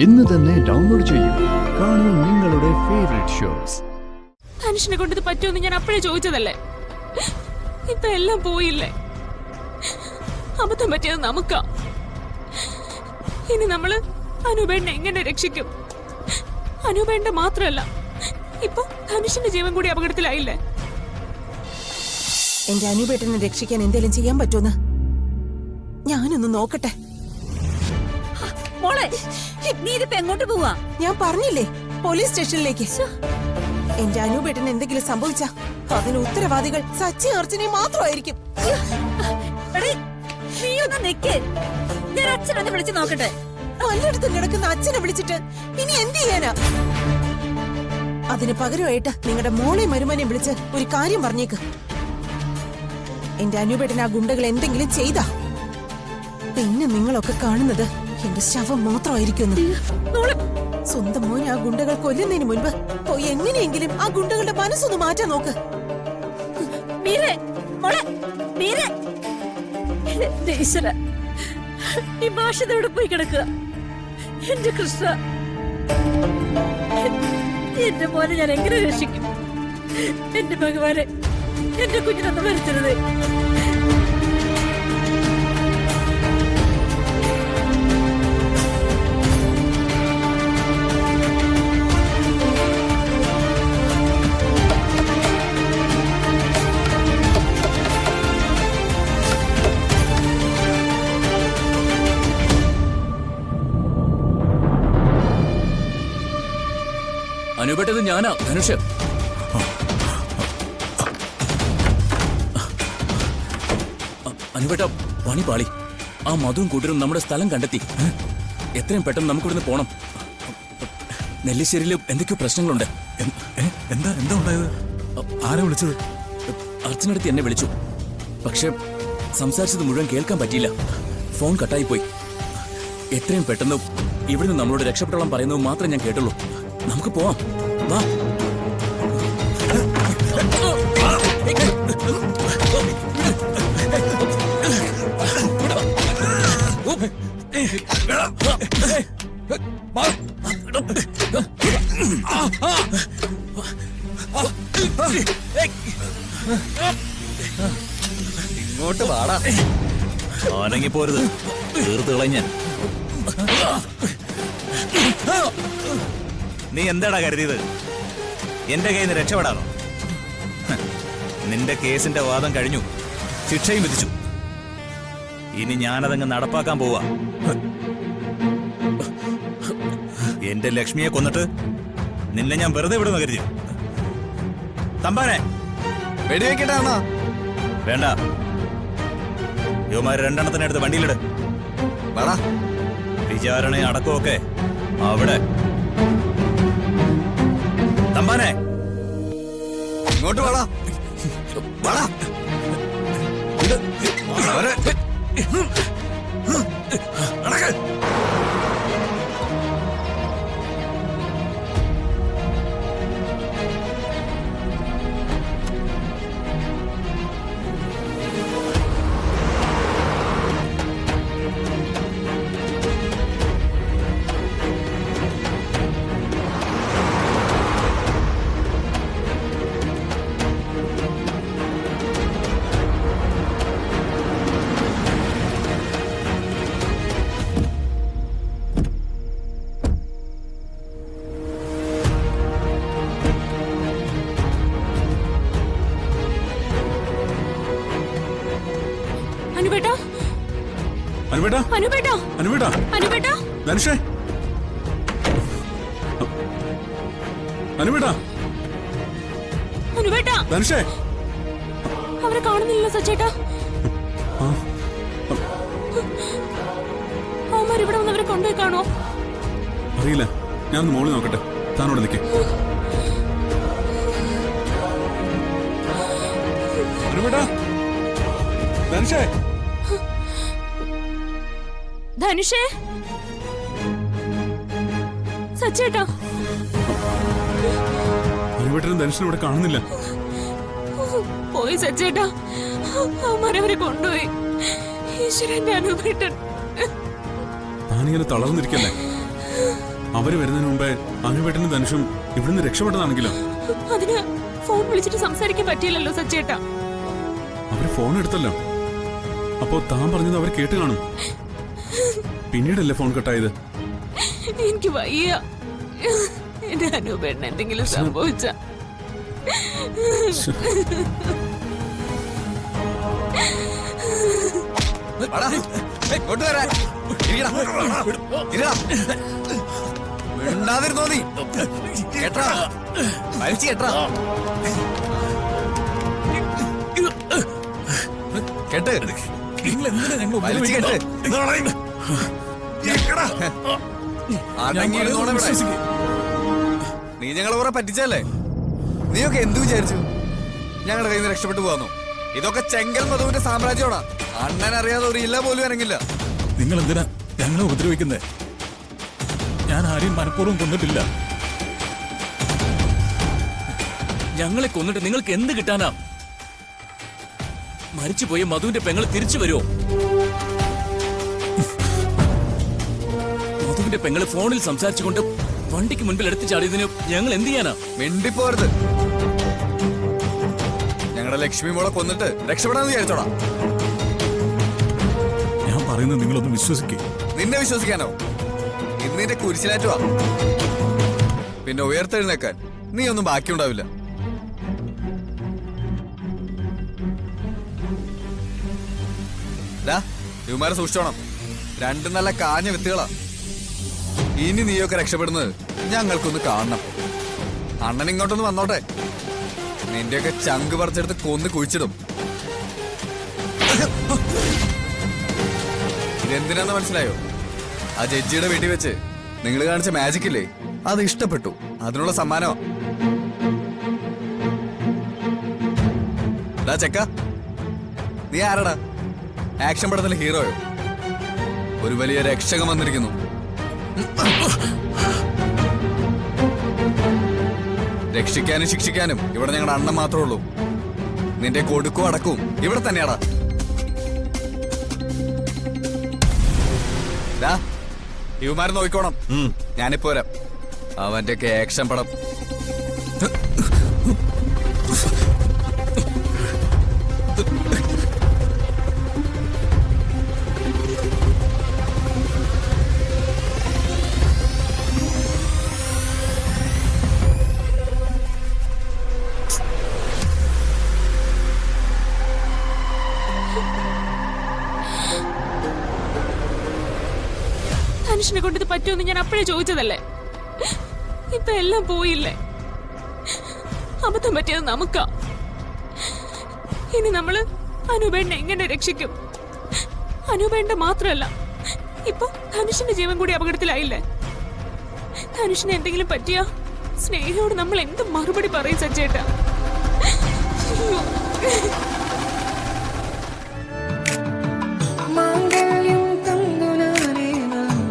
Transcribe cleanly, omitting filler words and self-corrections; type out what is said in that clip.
ഇന്ന് തന്നെ ഡൗൺലോഡ് ചെയ്യൂ. കാണൂ നിങ്ങളുടെ ഫേവറേറ്റ് ഷോസ്. മനുഷ്യനെ കൊണ്ട് ഇത് പറ്റുമെന്ന് ഞാൻ അപ്പോഴേ ചോദിച്ചതല്ലേ. ഇപ്പൊ എല്ലാം പോയില്ലേ. അബദ്ധം പറ്റിയത് നമുക്കാ. ഇനി നമ്മള് അനൂപേണ്ണെ എങ്ങനെ രക്ഷിക്കും? അനൂപേണ്ണ മാത്രമല്ല, ഇപ്പൊ ധനുഷിന്റെ ജീവൻ കൂടി അപകടത്തിലായില്ലേ. എന്റെ അനൂപേട്ടനെ രക്ഷിക്കാൻ എന്തെങ്കിലും ചെയ്യാൻ പറ്റുമെന്ന് ഞാനൊന്ന് നോക്കട്ടെ. മോളെ, നീ ഇതിപ്പോ എങ്ങോട്ട് പോവാ? ഞാൻ പറഞ്ഞില്ലേ, പോലീസ് സ്റ്റേഷനിലേക്ക്. എന്റെ അനൂപേട്ടന് എന്തെങ്കിലും സംഭവിച്ചാ അതിന് ഉത്തരവാദികൾ സച്ചി അർച്ചനയും മാത്രമായിരിക്കും. നീ ഒന്ന് നിക്ക്, ഞാൻ അച്ഛനൊന്ന് വിളിച്ചു നോക്കട്ടെ. പലയിടത്തും കിടക്കുന്ന അച്ഛനെ വിളിച്ചിട്ട് ഇനി എന്ത് ചെയ്യാനാ? അതിന് പകരമായിട്ട് നിങ്ങളുടെ മോളെയും മരുമനെയും വിളിച്ച് ഒരു കാര്യം പറഞ്ഞേക്ക്. എന്റെ അനൂപേട്ടൻ ആ ഗുണ്ടകൾ എന്തെങ്കിലും ചെയ്താ പിന്നെ നിങ്ങളൊക്കെ കാണുന്നത് എന്റെ ശവം മാത്രമായിരിക്കുന്നു. സ്വന്തം മോൻ ആ ഗുണ്ടകൾ കൊല്ലുന്നതിന് മുൻപ് പോയി എങ്ങനെയെങ്കിലും ആ ഗുണ്ടകളുടെ മനസ്സൊന്ന് മാറ്റാൻ നോക്ക്. ഈ ഭാഷയോടെ പോയി കിടക്കുക. എന്റെ കൃഷ്ണ, എന്റെ മോനെ ഞാൻ എങ്ങനെ രക്ഷിക്കും? എന്റെ ഭഗവാനെ, എന്റെ കുഞ്ഞിനൊന്നും വരുത്തരുത്. അനുപേട്ടത് ഞാനാ, ധനുഷ്. അനുപേട്ട, പണി പാളി. ആ മധുവും കൂട്ടരും നമ്മുടെ സ്ഥലം കണ്ടെത്തി. എത്രയും പെട്ടെന്ന് നമുക്കിവിടുന്ന് പോണം. നെല്ലിശ്ശേരിയിലും എന്തൊക്കെയോ പ്രശ്നങ്ങളുണ്ട്. എന്താ ഉണ്ടായത്? ആരാ വിളിച്ചത്? അർച്ചനടുത്ത് എന്നെ വിളിച്ചു. പക്ഷെ സംസാരിച്ചത് മുഴുവൻ കേൾക്കാൻ പറ്റിയില്ല. ഫോൺ കട്ടായി പോയി. എത്രയും പെട്ടെന്ന് ഇവിടുന്ന് നമ്മളോട് രക്ഷപ്പെട്ടോളം പറയുന്നത് മാത്രമേ ഞാൻ കേട്ടുള്ളൂ. നമുക്ക് പോവാം, വാ. ഇങ്ങോട്ട് വാടാ. ആനങ്ങി പോരുത്, തീർത്ത് കളഞ്ഞാൻ. നീ എന്താടാ കരുതിയത്? എന്റെ കയ്യിൽ നിന്ന് രക്ഷപ്പെടാനോ? നിന്റെ കേസിന്റെ വാദം കഴിഞ്ഞു, ശിക്ഷയും വിധിച്ചു. ഇനി ഞാനതങ്ങ് നടപ്പാക്കാൻ പോവാ. എന്റെ ലക്ഷ്മിയെ കൊന്നിട്ട് നിന്നെ ഞാൻ വെറുതെ വിടുന്ന കരുതി. തമ്പാനെ, വെടിവെക്കട്ടാ? വേണ്ട, യുവമാര് രണ്ടെണ്ണത്തിനെ എടുത്ത് വണ്ടിയിലിട്. വിചാരണയും അടക്കമൊക്കെ അവിടെ. തമ്പാനെ, ഇങ്ങോട്ട് വാടാ. വാടാ. അവരെ കാണുന്നില്ലല്ലോ സച്ചേട്ടാ. അവന്മാർ ഇവിടെ വന്ന് അവരെ കൊണ്ടുപോയി കാണോ? അറിയില്ല, ഞാൻ മോളിൽ നോക്കട്ടെ. താനോട് നിൽക്കേ. ധനുഷേ, സച്ചേട്ടാ. അനുപേട്ടനും ധനുഷിനും ഇവിടെ കാണുന്നില്ല. പോയി സച്ചേട്ടാ, അവരെ കൊണ്ടുപോയി. ഈശ്വരന്റെ അനുപേട്ടൻ. താനിങ്ങനെ തളർന്നിരിക്കല്ലേ? അവര് വരുന്നതിന് മുമ്പേ അനുപേട്ടനും ധനുഷും ഇവിടുന്ന് രക്ഷപ്പെട്ടതാണെങ്കിലോ? അതിന് ഫോൺ വിളിച്ചിട്ട് സംസാരിക്കാൻ പറ്റിയില്ലല്ലോ സച്ചേട്ടാ. അവര് ഫോൺ എടുത്തല്ലോ. അപ്പോ താൻ പറഞ്ഞത് അവർ കേട്ട് കാണും. പിന്നീടല്ലേ ഫോൺ കട്ടായത്? എനിക്ക് വയ്യ. എന്റെ അനൂപേട്ടന് എന്തെങ്കിലും സംഭവിച്ച മിണ്ടാതിരുന്നോ നീ? കേട്ടാ വലിച്ചു കേട്ടാ കേട്ട് വലിച്ചു കേട്ട് നീ ഞങ്ങളെ കുറെ പറ്റിച്ചല്ലേ? നീയൊക്കെ എന്ത് വിചാരിച്ചു ഞങ്ങളുടെ കയ്യിൽ നിന്ന് രക്ഷപ്പെട്ടു പോകാന്നു? ഇതൊക്കെ ചെങ്കൽ മധുവിന്റെ സാമ്രാജ്യമാണോ? അണ്ണൻ അറിയാതെ ഒരു ഇല്ല പോലും ഇറങ്ങില്ല. നിങ്ങൾ എന്തിനാ ഞങ്ങളെ ഉപദ്രവിക്കുന്നേ? ഞാൻ ആരെയും മനഃപൂർവ്വം കൊന്നിട്ടില്ല. ഞങ്ങളെ കൊന്നിട്ട് നിങ്ങൾക്ക് എന്ത് കിട്ടാനാ? മരിച്ചുപോയ മധുവിന്റെ പെങ്ങൾ തിരിച്ചു വരുമോ? മധുവിന്റെ പെങ്ങള് ഫോണിൽ സംസാരിച്ചുകൊണ്ട് വണ്ടിക്ക് മുൻപിൽ എടുത്തു ചാടിയതിന് ഞങ്ങൾ എന്ത് ചെയ്യാനാ? മിണ്ടിപ്പോരുത്. ഞങ്ങളുടെ ലക്ഷ്മി മോളെ കൊന്നിട്ട് രക്ഷപ്പെടാന്ന് വിചാരിച്ചോടാ? ഞാൻ പറയുന്നത് നിങ്ങളൊന്ന് വിശ്വസിക്കേ. നിന്നെ വിശ്വസിക്കാനോ? ഇന്നിന്റെ കുരിശിലാറ്റുവാ. പിന്നെ ഉയർത്തെഴുന്നേക്കാൻ നീ ഒന്നും ബാക്കിയുണ്ടാവില്ല. ഇവന്മാരെ സൂക്ഷിച്ചോണം. രണ്ടും നല്ല കാഞ്ഞ വിത്തുകളാ. ഇനി നീയൊക്കെ രക്ഷപ്പെടുന്നത് ഞങ്ങൾക്കൊന്ന് കാണണം. അണ്ണൻ ഇങ്ങോട്ടൊന്ന് വന്നോട്ടെ. നിന്റെയൊക്കെ ചങ്ക് പറിച്ചെടുത്ത് കൊന്ന് കുഴിച്ചിടും. ഇതെന്തിനാന്ന് മനസ്സിലായോ? ആ ജഡ്ജിയുടെ വീട്ടിൽ വെച്ച് നിങ്ങൾ കാണിച്ച മാജിക് ഇല്ലേ, അത് ഇഷ്ടപ്പെട്ടു. അതിനുള്ള സമ്മാനമാ. ചെക്ക, നീ ആരടാ? ആക്ഷൻ പടത്തിലെ ഹീറോയോ? ഒരു വലിയ രക്ഷകൻ വന്നിരിക്കുന്നു. രക്ഷിക്കാനും ശിക്ഷിക്കാനും ഇവിടെ ഞങ്ങളുടെ അണ്ണൻ മാത്രമേ ഉള്ളൂ. നിന്റെ കൊടുക്കും അടക്കും ഇവിടെ തന്നെയാടാ. ഇവന്മാരെ നോക്കിക്കോണം. ഞാനിപ്പോ വരാം. അവന്റെ ഒക്കെ ആക്ഷൻ പടം. മനുഷ്യനെ കൊണ്ട് ഇത് പറ്റുമെന്ന് ഞാൻ അപ്പോഴേ ചോദിച്ചതല്ലേ? ഇപ്പൊ എല്ലാം പോയില്ലേ? അബദ്ധം പറ്റിയത് നമുക്കാ. ഇനി നമ്മള് അനൂപേണ്ണെ എങ്ങനെ രക്ഷിക്കും? അനൂപേണ്ണ മാത്രമല്ല, ഇപ്പൊ ധനുഷിന്റെ ജീവൻ കൂടി അപകടത്തിലായില്ലേ? ധനുഷിന് എന്തെങ്കിലും പറ്റിയാ സ്നേഹയോട് നമ്മൾ എന്ത് മറുപടി പറയും സച്ചേട്ടാ?